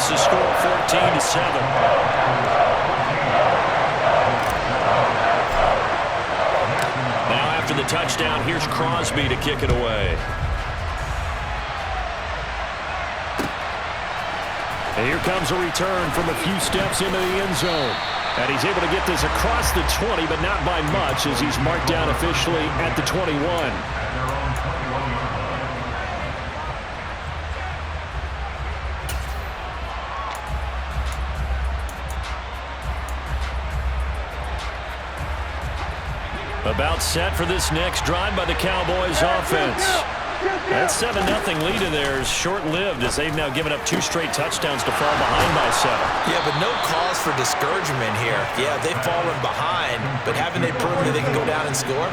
makes the score 14-7. Now after the touchdown, here's Crosby to kick it away. And here comes a return from a few steps into the end zone. And he's able to get this across the 20, but not by much, as he's marked down officially at the 21. About set for this next drive by the Cowboys offense. That 7-0 lead of theirs short-lived, as they've now given up 2 straight touchdowns to fall behind by 7. Yeah, but no cause for discouragement here. Yeah, they've fallen behind, but haven't they proven that they can go down and score?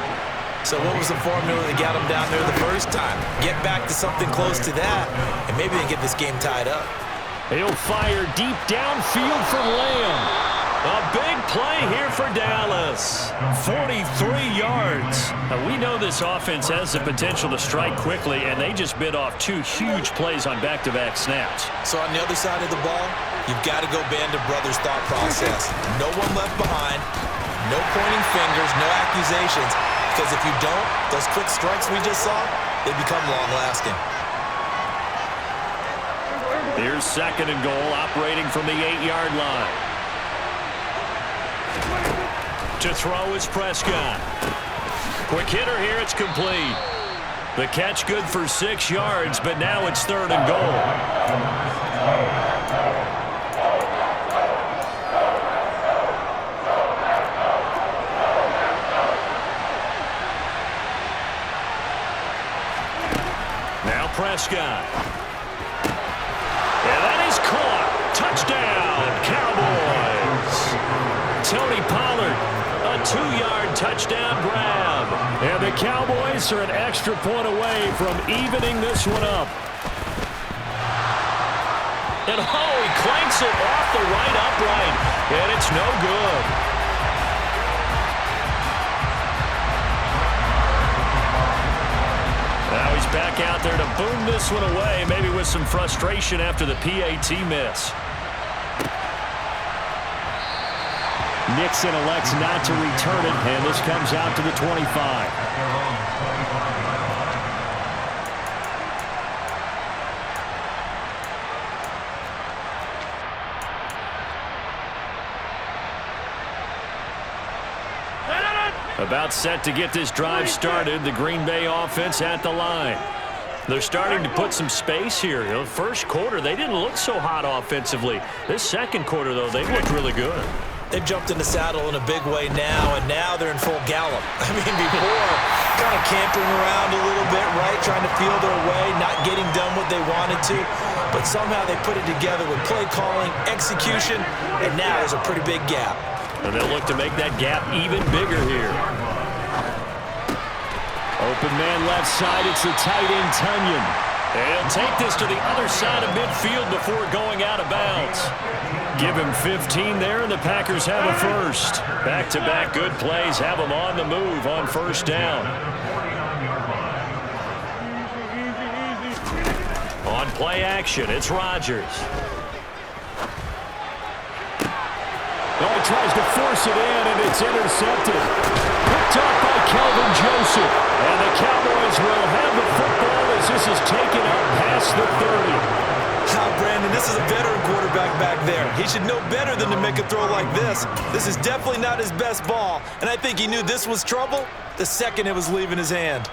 So what was the formula that got them down there the first time? Get back to something close to that, and maybe they get this game tied up. He'll fire deep downfield from Lamb. A big play here for Dallas. 43 yards. Now, we know this offense has the potential to strike quickly, and they just bit off 2 huge plays on back-to-back snaps. So on the other side of the ball, you've got to go Band of Brothers thought process. No one left behind, no pointing fingers, no accusations, because if you don't, those quick strikes we just saw, they become long-lasting. Here's 2nd and goal, operating from the 8-yard line. To throw is Prescott. Quick hitter here, it's complete. The catch good for 6 yards, but now it's 3rd and goal. Now Prescott. And that is caught. Touchdown, Cowboys. Tony Pollard. A 2-yard touchdown grab. And the Cowboys are an extra point away from evening this one up. And he clanks it off the right upright. And it's no good. Now he's back out there to boom this one away, maybe with some frustration after the PAT miss. Nixon elects not to return it, and this comes out to the 25. About set to get this drive started, the Green Bay offense at the line. They're starting to put some space here. The first quarter, they didn't look so hot offensively. This second quarter, though, they looked really good. They've jumped in the saddle in a big way now, and now they're in full gallop. I mean, before, kind of cantering around a little bit, right, trying to feel their way, not getting done what they wanted to. But somehow they put it together with play calling, execution, and now there's a pretty big gap. And they'll look to make that gap even bigger here. Open man left side, it's the tight end, Tunyon. He'll take this to the other side of midfield before going out of bounds. Give him 15 there, and the Packers have a first. Back-to-back good plays have them on the move on first down. On play action, it's Rodgers. He tries to force it in, and it's intercepted. Picked up by Kelvin Joseph. And the Cowboys will have the football as this is taken up past the 30. Brandon, this is a veteran quarterback back there. He should know better than to make a throw like this. This is definitely not his best ball, and I think he knew this was trouble the second it was leaving his hand.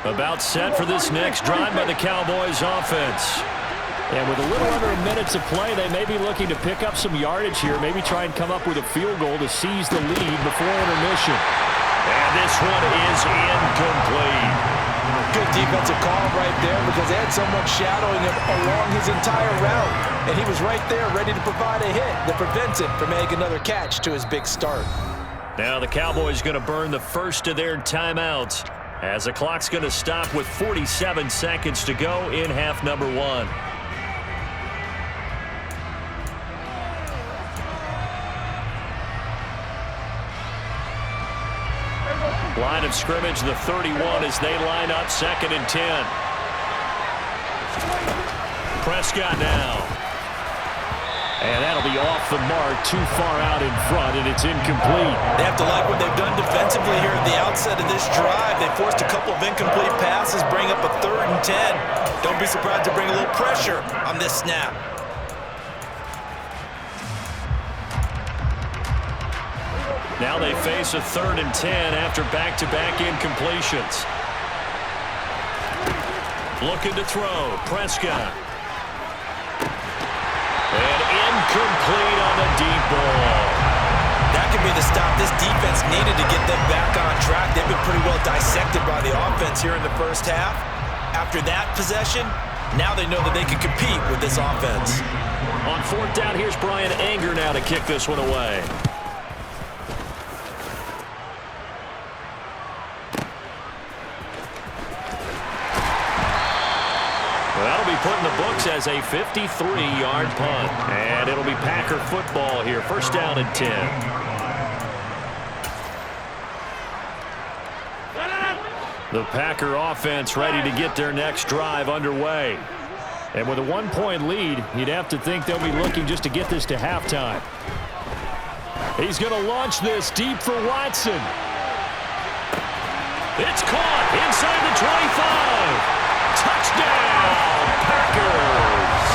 About set for this next drive by the Cowboys offense. And with a little under a minute to play, they may be looking to pick up some yardage here, maybe try and come up with a field goal to seize the lead before intermission. And this one is incomplete. Good defensive call right there, because they had someone shadowing him along his entire route. And he was right there ready to provide a hit that prevents him from making another catch to his big start. Now the Cowboys going to burn the first of their timeouts, as the clock's going to stop with 47 seconds to go in half number 1. line of scrimmage, the 31, as they line up 2nd and 10. Prescott now. And that'll be off the mark, too far out in front, and it's incomplete. They have to like what they've done defensively here at the outset of this drive. They forced a couple of incomplete passes, bring up a 3rd and 10. Don't be surprised to bring a little pressure on this snap. Now they face a 3rd and 10 after back-to-back incompletions. Looking to throw. Prescott. And incomplete on the deep ball. That could be the stop this defense needed to get them back on track. They've been pretty well dissected by the offense here in the first half. After that possession, now they know that they can compete with this offense. On 4th down, here's Brian Anger now to kick this one away. That'll be put in the books as a 53-yard punt. And it'll be Packer football here. 1st down and 10. The Packer offense ready to get their next drive underway. And with a 1-point lead, you'd have to think they'll be looking just to get this to halftime. He's going to launch this deep for Watson. It's caught inside the 25. Touchdown, Packers!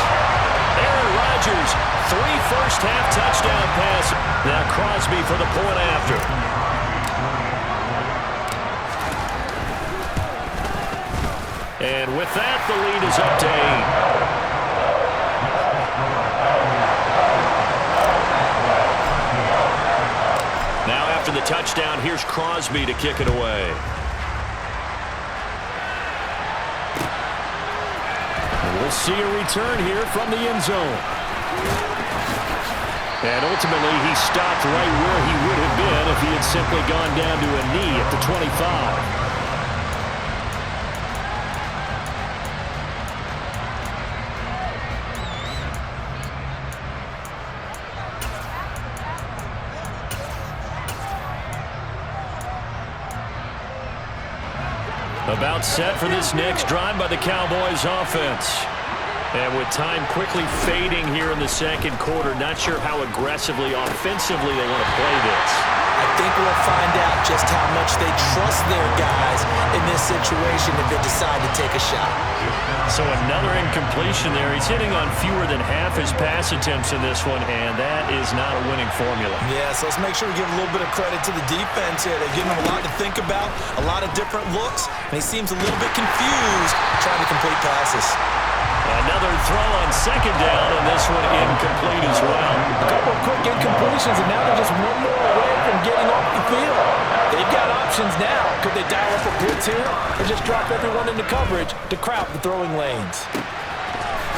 Aaron Rodgers, 3 first-half touchdown passes. Now Crosby for the point after. And with that, the lead is up to 8. Now after the touchdown, here's Crosby to kick it away. We'll see a return here from the end zone. And ultimately, he stopped right where he would have been if he had simply gone down to a knee at the 25. About set for this next drive by the Cowboys offense. And with time quickly fading here in the 2nd quarter, not sure how aggressively, offensively they want to play this. I think we'll find out just how much they trust their guys in this situation if they decide to take a shot. So another incompletion there. He's hitting on fewer than half his pass attempts in this one, and that is not a winning formula. Yeah, so let's make sure we give a little bit of credit to the defense here. They've given him a lot to think about, a lot of different looks, and he seems a little bit confused trying to complete passes. Another throw on 2nd down, and this one incomplete as well. A couple of quick incompletions, and now they're just one more away from getting off the field. They've got options now. Could they dial up a blitz here or just drop everyone into coverage to crowd the throwing lanes?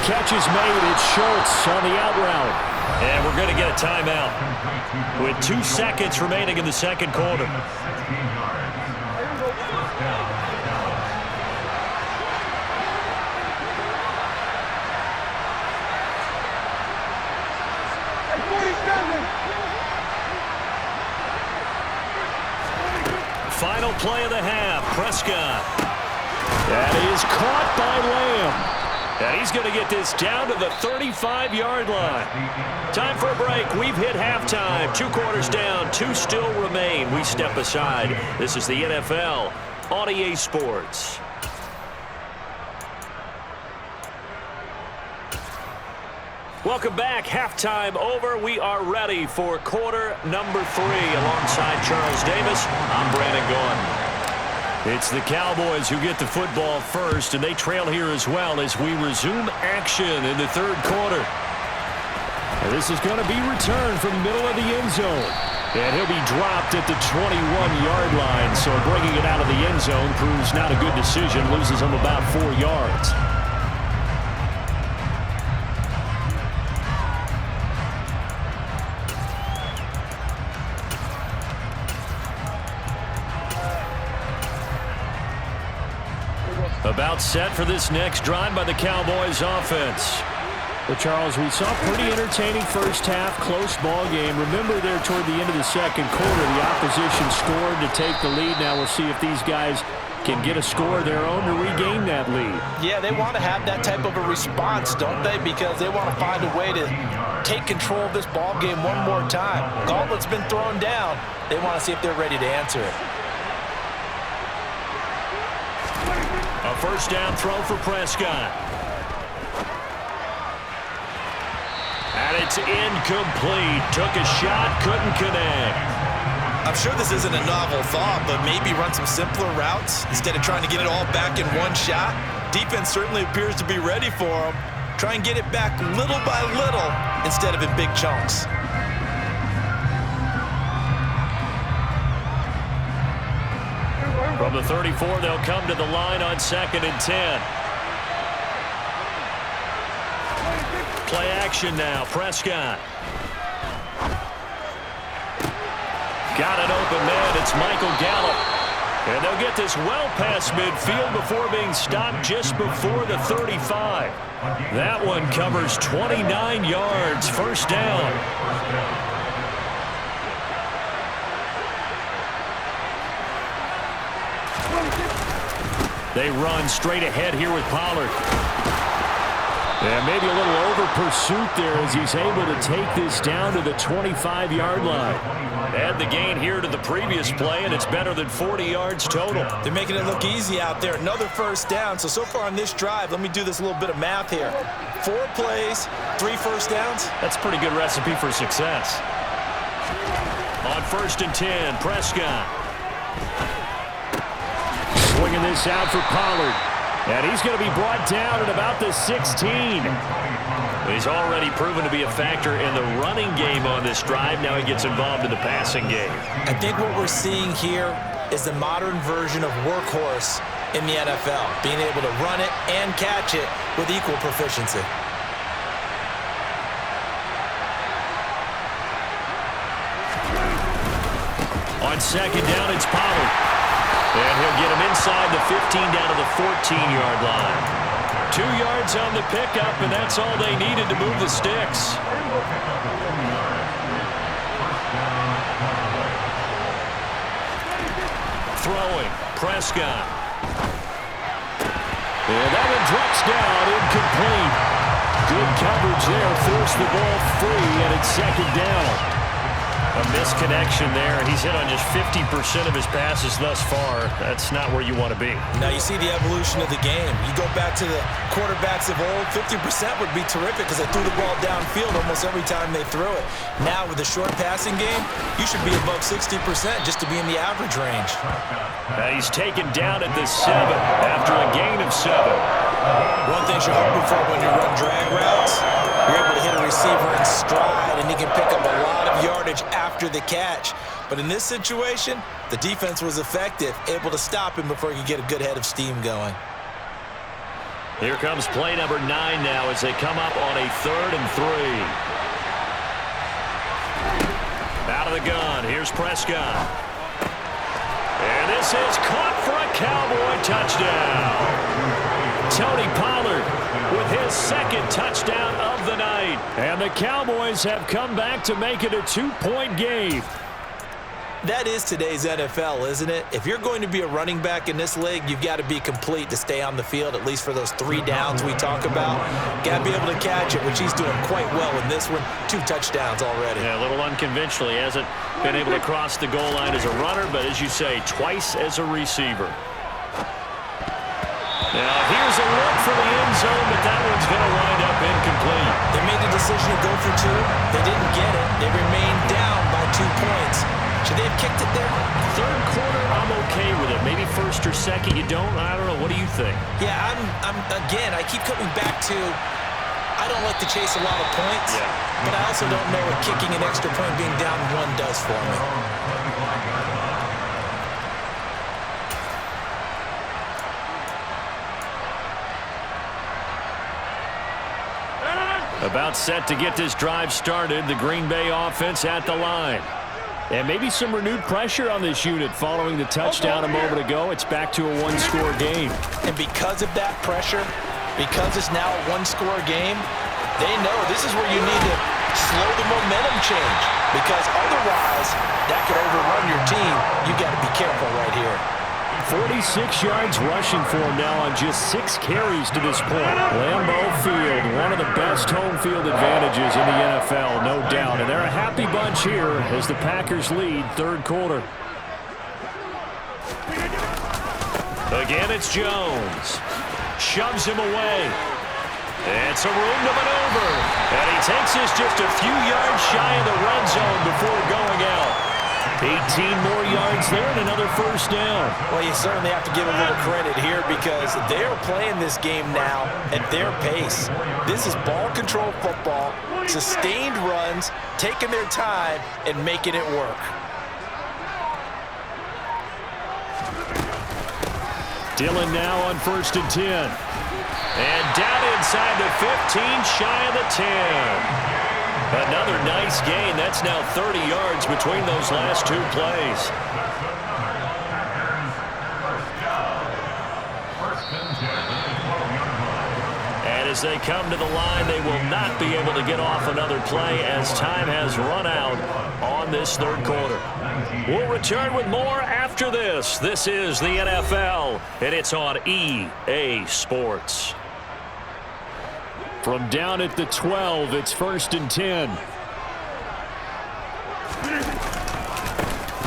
Catch is made. It's Schultz on the out route. And we're going to get a timeout with 2 seconds remaining in the 2nd quarter. Final play of the half. Prescott. That is caught by Lamb. And he's going to get this down to the 35-yard line. Time for a break. We've hit halftime. 2 quarters down. 2 still remain. We step aside. This is the NFL on EA Sports. Welcome back. Halftime over. We are ready for quarter number 3. Alongside Charles Davis, I'm Brandon Gaudin. It's the Cowboys who get the football first, and they trail here as well as we resume action in the 3rd quarter. And this is going to be returned from the middle of the end zone. And he'll be dropped at the 21-yard line, so bringing it out of the end zone proves not a good decision. Loses him about 4 yards. About set for this next drive by the Cowboys offense. Well, Charles, we saw a pretty entertaining first half, close ball game. Remember there toward the end of the second quarter, the opposition scored to take the lead. Now we'll see if these guys can get a score of their own to regain that lead. Yeah, they want to have that type of a response, don't they? Because they want to find a way to take control of this ball game one more time. Gauntlet's been thrown down. They want to see if they're ready to answer it. A first down throw for Prescott. And it's incomplete. Took a shot, couldn't connect. I'm sure this isn't a novel thought, but maybe run some simpler routes instead of trying to get it all back in one shot. Defense certainly appears to be ready for them. Try and get it back little by little instead of in big chunks. From the 34, they'll come to the line on 2nd and 10. Play action now, Prescott. Got an open man, it's Michael Gallup. And they'll get this well past midfield before being stopped just before the 35. That one covers 29 yards, first down. They run straight ahead here with Pollard. And maybe a little over pursuit there as he's able to take this down to the 25-yard line. Add the gain here to the previous play, and it's better than 40 yards total. They're making it look easy out there. Another first down. So far on this drive, let me do this little bit of math here. 4 plays, 3 first downs. That's a pretty good recipe for success. On 1st and 10, Prescott. Swinging this out for Pollard. And he's going to be brought down at about the 16. He's already proven to be a factor in the running game on this drive. Now he gets involved in the passing game. I think what we're seeing here is the modern version of workhorse in the NFL, being able to run it and catch it with equal proficiency. On 2nd down, it's Pollard. And he'll get him inside the 15 down to the 14-yard line. 2 yards on the pickup, and that's all they needed to move the sticks. Throwing, Prescott. And that one drops down, incomplete. Good coverage there, forced the ball free, and it's 2nd down. A misconnection there. He's hit on just 50% of his passes thus far. That's not where you want to be. Now you see the evolution of the game. You go back to the quarterbacks of old, 50% would be terrific because they threw the ball downfield almost every time they threw it. Now with the short passing game, you should be above 60% just to be in the average range. He's taken down at the 7 after a gain of 7. One thing you're hoping for when you run drag routes, you're able to hit a receiver in stride and he can pick up a lot of yardage after the catch. But in this situation, the defense was effective, able to stop him before he could get a good head of steam going. Here comes play number 9 now as they come up on a 3rd and 3. Out of the gun, here's Prescott. And this is caught for a Cowboy touchdown. Tony Pollard with his 2nd touchdown of the night. And the Cowboys have come back to make it a 2-point game. That is today's NFL, isn't it? If you're going to be a running back in this league, you've got to be complete to stay on the field, at least for those 3 downs we talk about. Got to be able to catch it, which he's doing quite well in this one. 2 touchdowns already. Yeah, a little unconventional. He hasn't been able to cross the goal line as a runner, but as you say, twice as a receiver. Now, here's a look for the end zone, but that one's going to wind up incomplete. They made the decision to go for 2. They didn't get it. They remained down by 2 points. Should they have kicked it there? 3rd quarter, I'm okay with it. Maybe 1st or 2nd, you don't? I don't know. What do you think? Yeah, again, I keep coming back to I don't like to chase a lot of points, but I also don't know what kicking an extra point being down 1 does for me. About set to get this drive started. The Green Bay offense at the line. And maybe some renewed pressure on this unit following the touchdown a moment ago. It's back to a 1-score game. And because of that pressure, because it's now a 1-score game, They know this is where you need to slow the momentum change, because otherwise that could overrun your team. You've got to be careful right here. 46 yards rushing for him now on just 6 carries to this point. Lambeau Field, one of the best home field advantages in the NFL, no doubt. And they're a happy bunch here as the Packers lead third quarter. Again, it's Jones. Shoves him away. It's a room to maneuver. And he takes us just a few yards shy of the red zone before going out. 18 more yards there and another first down. Well, you certainly have to give a little credit here because they're playing this game now at their pace. This is ball control football, sustained runs, taking their time and making it work. Dillon now on 1st and 10. And down inside the 15, shy of the 10. Another nice gain. That's now 30 yards between those last 2 plays. And as they come to the line, they will not be able to get off another play as time has run out on this third quarter. We'll return with more after this. This is the NFL, and it's on EA Sports. From down at the 12, it's 1st and 10.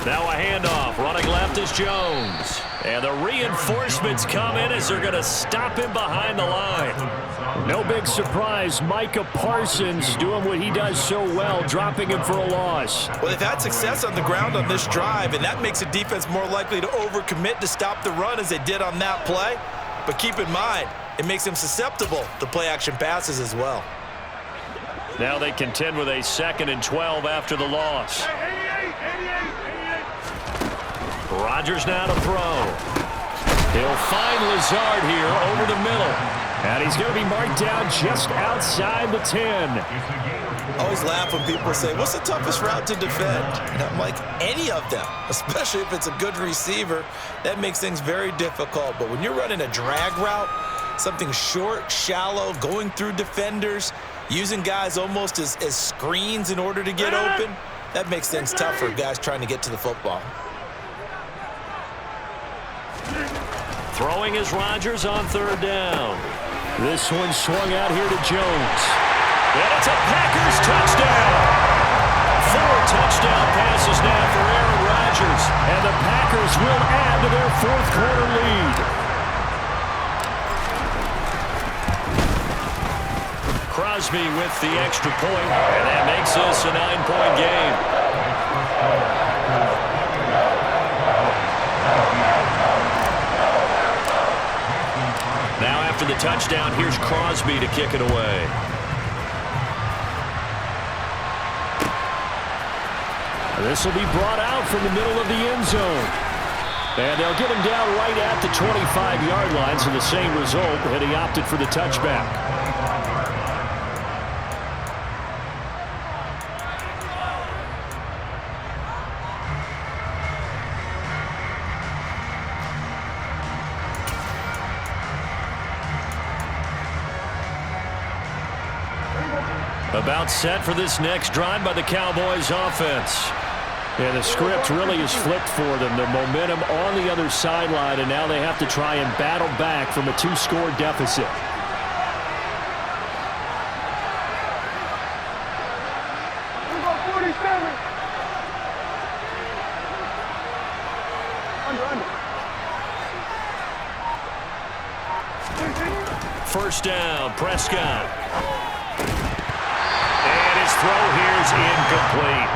Now a handoff. Running left is Jones. And the reinforcements come in as they're going to stop him behind the line. No big surprise. Micah Parsons doing what he does so well, dropping him for a loss. Well, they've had success on the ground on this drive, and that makes a defense more likely to overcommit to stop the run as they did on that play. But keep in mind, it makes them susceptible to play-action passes as well. Now they contend with a 2nd and 12 after the loss. Rodgers now to throw. He'll find Lazard here over the middle. And he's going to be marked down just outside the 10. I always laugh when people say, what's the toughest route to defend? And I'm like, any of them, especially if it's a good receiver. That makes things very difficult. But when you're running a drag route, something short, shallow, going through defenders, using guys almost as screens in order to get open, that makes things tough for guys trying to get to the football. Throwing is Rodgers on 3rd down. This one swung out here to Jones. And it's a Packers touchdown. 4 touchdown passes now for Aaron Rodgers. And the Packers will add to their 4th quarter lead. Crosby with the extra point, and that makes this a 9-point game. Now after the touchdown, here's Crosby to kick it away. This will be brought out from the middle of the end zone. And they'll get him down right at the 25-yard line, so the same result, and he opted for the touchback. About set for this next drive by the Cowboys offense. And the script really is flipped for them. The momentum on the other sideline, and now they have to try and battle back from a 2-score deficit. First down, Prescott. And his throw here is incomplete.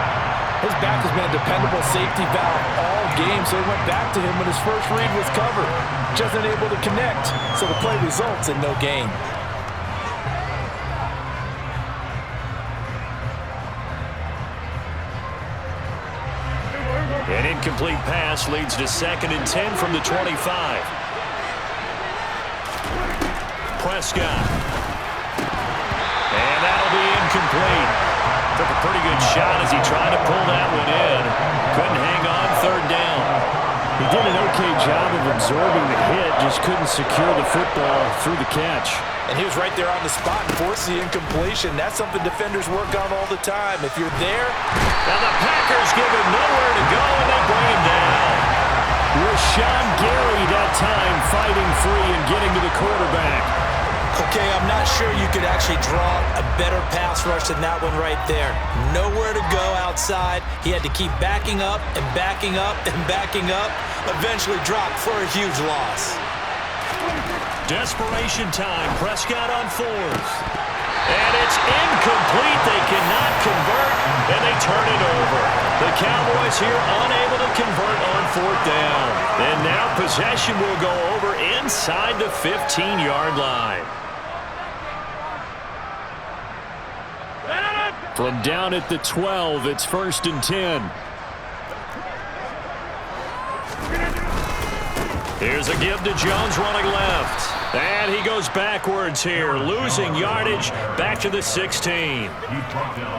His back has been a dependable safety valve all game, so he went back to him when his first read was covered. Just unable to connect, so the play results in no gain. An incomplete pass leads to 2nd and 10 from the 25. Prescott. And that'll be incomplete. Took a pretty good shot as he tried to pull that one in. Couldn't hang on 3rd down. He did an okay job of absorbing the hit, just couldn't secure the football through the catch. And he was right there on the spot and forced the incompletion. That's something defenders work on all the time. If you're there. Now the Packers give him nowhere to go, and they bring him down. Rashawn Gary that time fighting free and getting to the quarterback. Okay, I'm not sure you could actually draw a better pass rush than that one right there. Nowhere to go outside. He had to keep backing up and backing up and backing up. Eventually dropped for a huge loss. Desperation time. Prescott on fourth. And it's incomplete. They cannot convert, and they turn it over. The Cowboys here unable to convert on fourth down. And now possession will go over inside the 15-yard line. From down at the 12, it's 1st and 10. Here's a give to Jones running left. And he goes backwards here, losing yardage back to the 16.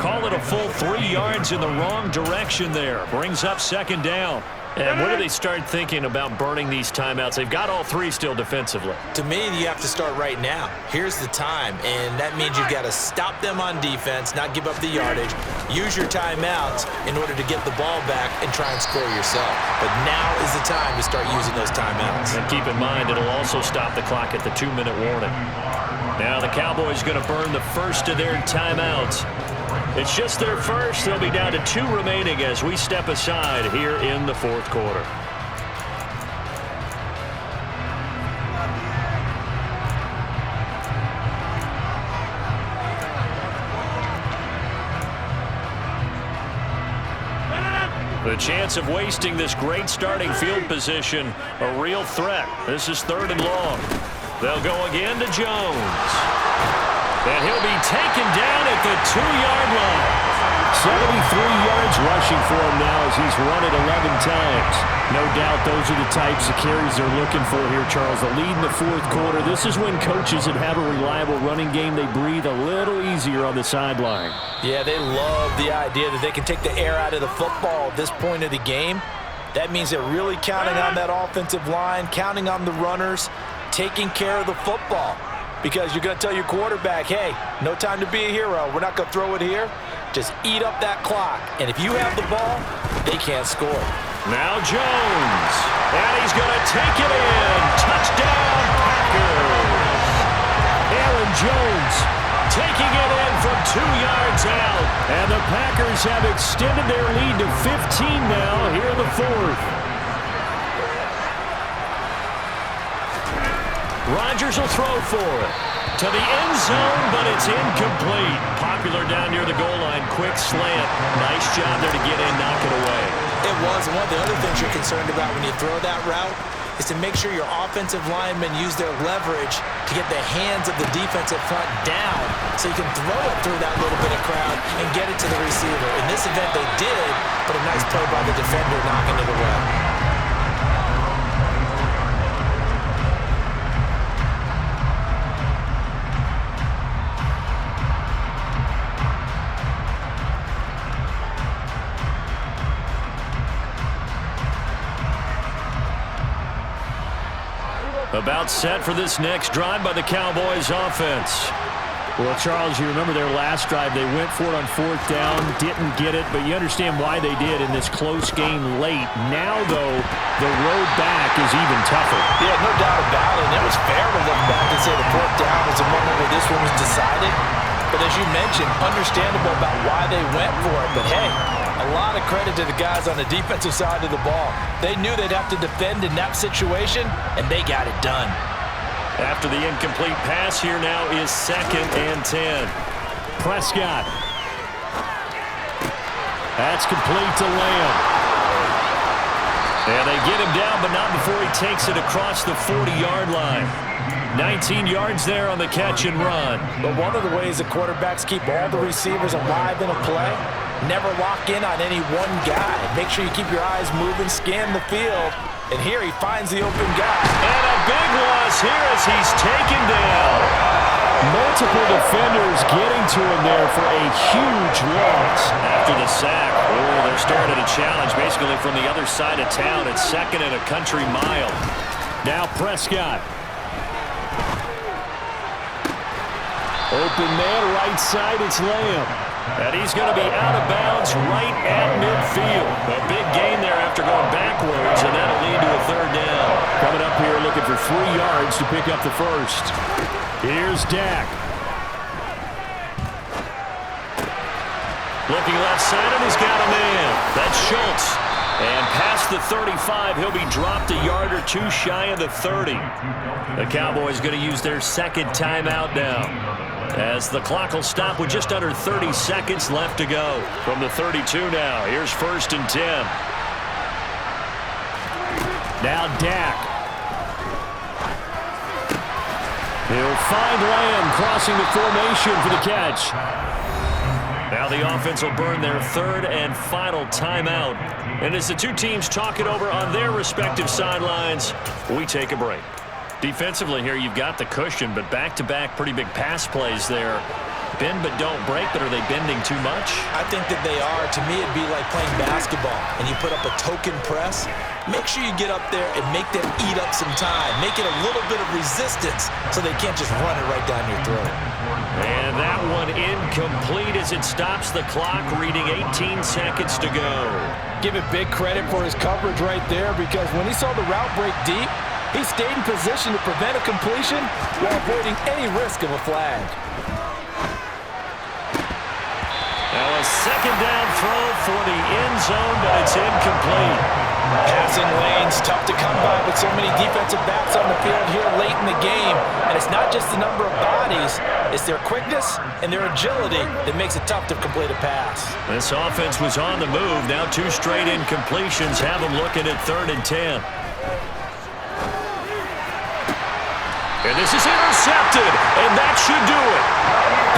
Call it a full 3 yards in the wrong direction there. Brings up 2nd down. And when do they start thinking about burning these timeouts? They've got all 3 still defensively. To me, you have to start right now. Here's the time, and that means you've got to stop them on defense, not give up the yardage, use your timeouts in order to get the ball back and try and score yourself. But now is the time to start using those timeouts. And keep in mind, it'll also stop the clock at the 2-minute warning. Now the Cowboys going to burn the first of their timeouts. It's just their first. They'll be down to 2 remaining as we step aside here in the 4th quarter. The chance of wasting this great starting field position, a real threat. This is 3rd and long. They'll go again to Jones. And he'll be taken down at the 2-yard line. 73 yards rushing for him now as he's run it 11 times. No doubt those are the types of carries they're looking for here, Charles. The lead in the 4th quarter. This is when coaches that have a reliable running game, they breathe a little easier on the sideline. Yeah, they love the idea that they can take the air out of the football at this point of the game. That means they're really counting on that offensive line, counting on the runners, taking care of the football. Because you're going to tell your quarterback, hey, no time to be a hero. We're not going to throw it here. Just eat up that clock. And if you have the ball, they can't score. Now Jones. And he's going to take it in. Touchdown, Packers. Aaron Jones taking it in from 2 yards out. And the Packers have extended their lead to 15 now here in the 4th. Rodgers will throw for it. To the end zone, but it's incomplete. Popular down near the goal line. Quick slant. Nice job there to get in, knock it away. It was. And one of the other things you're concerned about when you throw that route is to make sure your offensive linemen use their leverage to get the hands of the defensive front down so you can throw it through that little bit of crowd and get it to the receiver. In this event, they did, but a nice play by the defender knocking it away. About set for this next drive by the Cowboys offense. Well, Charles, you remember their last drive. They went for it on 4th down, didn't get it, but you understand why they did in this close game late. Now, though, the road back is even tougher. Yeah, no doubt about it. And it was fair to look back and say the 4th down was the moment where this one was decided. But as you mentioned, understandable about why they went for it. But, hey, a lot of credit to the guys on the defensive side of the ball. They knew they'd have to defend in that situation, and they got it done. After the incomplete pass, here now is 2nd and 10. Prescott. That's complete to Lamb. And they get him down, but not before he takes it across the 40-yard line. 19 yards there on the catch and run. But one of the ways the quarterbacks keep all the receivers alive in a play, never lock in on any one guy. Make sure you keep your eyes moving, scan the field. And here he finds the open guy. And a big loss here as he's taken down. Multiple defenders getting to him there for a huge loss. After the sack, they're starting to challenge basically from the other side of town. It's second and a country mile. Now Prescott. Open man, right side, it's Lamb. And he's going to be out of bounds right at midfield. A big gain there after going backwards, and that'll lead to a third down. Coming up here looking for 3 yards to pick up the first. Here's Dak. Looking left side, and he's got a man. That's Schultz. And past the 35, he'll be dropped a yard or two shy of the 30. The Cowboys going to use their second timeout now, as the clock will stop with just under 30 seconds left to go. From the 32 now, here's 1st and 10. Now Dak. He'll find Lamb crossing the formation for the catch. Now the offense will burn their third and final timeout. And as the two teams talk it over on their respective sidelines, we take a break. Defensively here, you've got the cushion, but back-to-back pretty big pass plays there. Bend but don't break, but are they bending too much? I think that they are. To me, it'd be like playing basketball, and you put up a token press. Make sure you get up there and make them eat up some time. Make it a little bit of resistance so they can't just run it right down your throat. And that one incomplete as it stops the clock, reading 18 seconds to go. Give it big credit for his coverage right there, because when he saw the route break deep, he stayed in position to prevent a completion while avoiding any risk of a flag. Now a second down throw for the end zone, but it's incomplete. Passing lanes, tough to come by with so many defensive backs on the field here late in the game. And it's not just the number of bodies, it's their quickness and their agility that makes it tough to complete a pass. This offense was on the move. Now 2 straight incompletions have them looking at 3rd and 10. And this is intercepted, and that should do it.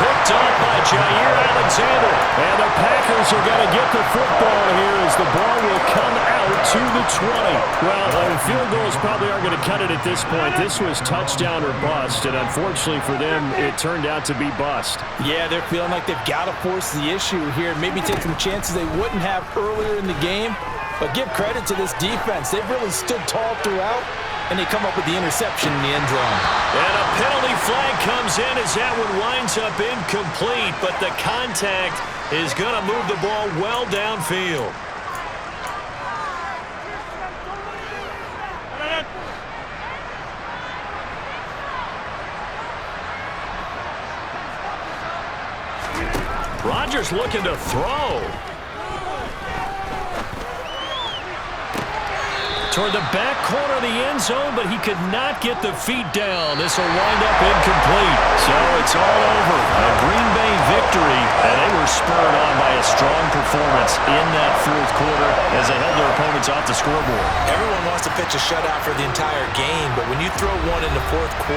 Picked up by Jair Alexander. And the Packers are going to get the football here as the ball will come out to the 20. Well, field goals probably aren't going to cut it at this point. This was touchdown or bust, and unfortunately for them, it turned out to be bust. Yeah, they're feeling like they've got to force the issue here and maybe take some chances they wouldn't have earlier in the game. But give credit to this defense. They've really stood tall throughout, and they come up with the interception in the end zone. And a penalty flag comes in as that one winds up incomplete, but the contact is going to move the ball well downfield. Rodgers looking to throw. Toward the back corner of the end zone, but he could not get the feet down. This will wind up incomplete. So it's all over. A Green Bay victory, and they were spurred on by a strong performance in that 4th quarter as they held their opponents off the scoreboard. Everyone wants to pitch a shutout for the entire game, but when you throw one in the 4th quarter,